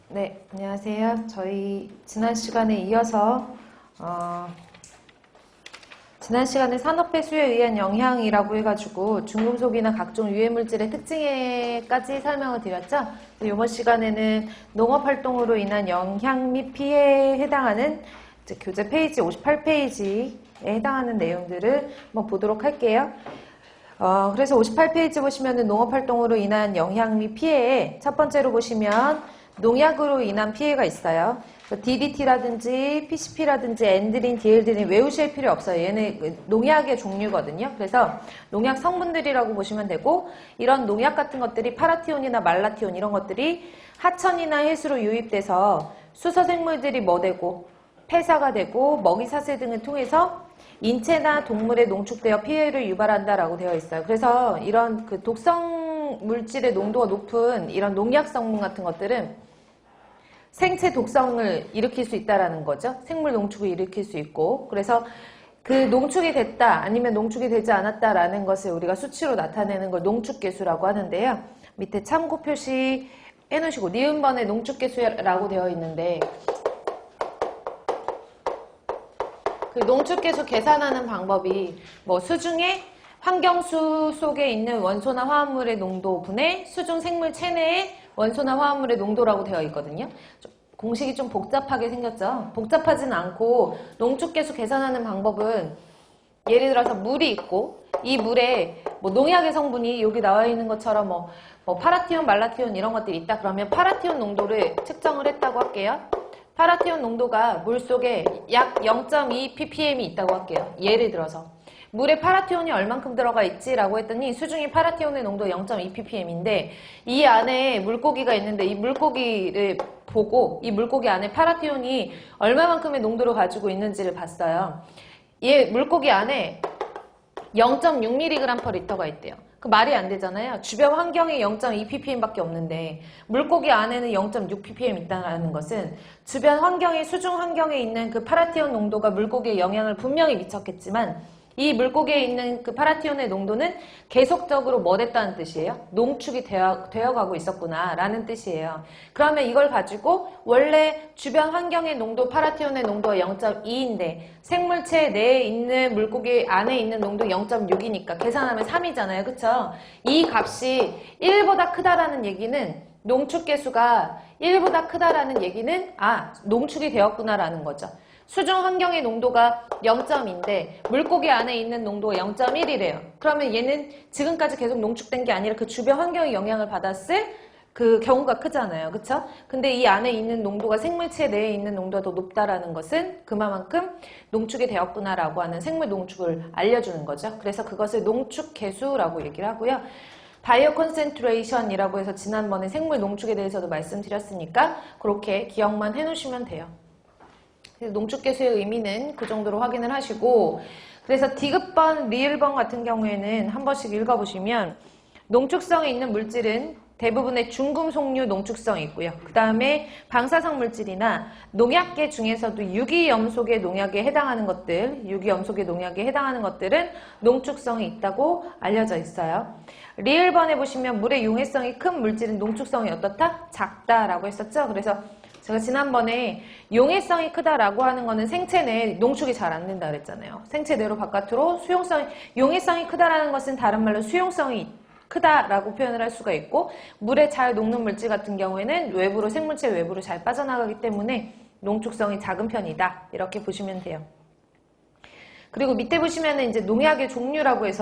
네, 안녕하세요. 저희 지난 시간에 이어서 지난 시간에 산업배 수요에 의한 영향이라고 해가지고 중금속이나 각종 유해물질의 특징에까지 설명을 드렸죠. 이번 시간에는 농업활동으로 인한 영향 및 피해에 해당하는 교재 페이지 58페이지에 해당하는 내용들을 한번 보도록 할게요. 그래서 58페이지 보시면은 농업활동으로 인한 영향 및 피해에 첫 번째로 보시면 농약으로 인한 피해가 있어요. DDT라든지 PCP라든지 엔드린, 디엘드린 외우실 필요 없어요. 얘는 농약의 종류거든요. 그래서 농약 성분들이라고 보시면 되고, 이런 농약 같은 것들이 파라티온이나 말라티온 이런 것들이 하천이나 해수로 유입돼서 수서생물들이 뭐 되고 폐사가 되고 먹이사슬 등을 통해서 인체나 동물에 농축되어 피해를 유발한다라고 되어 있어요. 그래서 이런 그 독성 물질의 농도가 높은 이런 농약 성분 같은 것들은 생체 독성을 일으킬 수 있다라는 거죠. 생물 농축을 일으킬 수 있고, 그래서 그 농축이 됐다 아니면 농축이 되지 않았다라는 것을 우리가 수치로 나타내는 걸 농축계수라고 하는데요. 밑에 참고 표시 해놓으시고 니은번에 농축계수라고 되어 있는데, 그 농축계수 계산하는 방법이 뭐 수중에 환경수 속에 있는 원소나 화합물의 농도 분의 수중 생물 체내의 원소나 화합물의 농도라고 되어 있거든요. 공식이 좀 복잡하게 생겼죠. 복잡하진 않고 농축계수 계산하는 방법은 예를 들어서 물이 있고 이 물에 뭐 농약의 성분이 여기 나와 있는 것처럼 뭐 파라티온, 말라티온 이런 것들이 있다 그러면 파라티온 농도를 측정을 했다고 할게요. 파라티온 농도가 물속에 약 0.2 ppm이 있다고 할게요. 예를 들어서 물에 파라티온이 얼만큼 들어가 있지? 라고 했더니 수중의 파라티온의 농도 0.2 ppm인데 이 안에 물고기가 있는데 이 물고기를 보고 이 물고기 안에 파라티온이 얼마만큼의 농도를 가지고 있는지를 봤어요. 얘 물고기 안에 0.6mg/L가 있대요. 그 말이 안 되잖아요. 주변 환경에 0.2 ppm밖에 없는데 물고기 안에는 0.6 ppm 있다는 것은 주변 환경에 수중 환경에 있는 그 파라티온 농도가 물고기에 영향을 분명히 미쳤겠지만 이 물고기에 있는 그 파라티온의 농도는 계속적으로 뭐 됐다는 뜻이에요? 농축이 되어가고 있었구나 라는 뜻이에요. 그러면 이걸 가지고 원래 주변 환경의 농도, 파라티온의 농도가 0.2인데 생물체 내에 있는 물고기 안에 있는 농도 0.6이니까 계산하면 3이잖아요. 그쵸? 이 값이 1보다 크다라는 얘기는 농축계수가 1보다 크다라는 얘기는 농축이 되었구나라는 거죠. 수중 환경의 농도가 0.2인데 물고기 안에 있는 농도가 0.1이래요. 그러면 얘는 지금까지 계속 농축된 게 아니라 그 주변 환경의 영향을 받았을 그 경우가 크잖아요. 그쵸? 근데 이 안에 있는 농도가 생물체 내에 있는 농도가 더 높다라는 것은 그만큼 농축이 되었구나라고 하는 생물 농축을 알려주는 거죠. 그래서 그것을 농축계수라고 얘기를 하고요. 바이오 컨센트레이션이라고 해서 지난번에 생물 농축에 대해서도 말씀드렸으니까 그렇게 기억만 해놓으시면 돼요. 농축계수의 의미는 그 정도로 확인을 하시고, 그래서 디귿번, 리을번 같은 경우에는 한 번씩 읽어보시면 농축성이 있는 물질은 대부분의 중금속류 농축성이 있고요. 그 다음에 방사성 물질이나 농약계 중에서도 유기염속의 농약에 해당하는 것들, 유기염속의 농약에 해당하는 것들은 농축성이 있다고 알려져 있어요. 리을번에 보시면 물의 용해성이 큰 물질은 농축성이 어떻다? 작다라고 했었죠. 그래서 제가 지난번에 용해성이 크다라고 하는 거는 생체 내에 농축이 잘 안 된다 그랬잖아요. 생체 내로 바깥으로 용해성이 크다라는 것은 다른 말로 수용성이 크다라고 표현을 할 수가 있고, 물에 잘 녹는 물질 같은 경우에는 외부로, 생물체 외부로 잘 빠져나가기 때문에 농축성이 작은 편이다. 이렇게 보시면 돼요. 그리고 밑에 보시면은 이제 농약의 종류라고 해서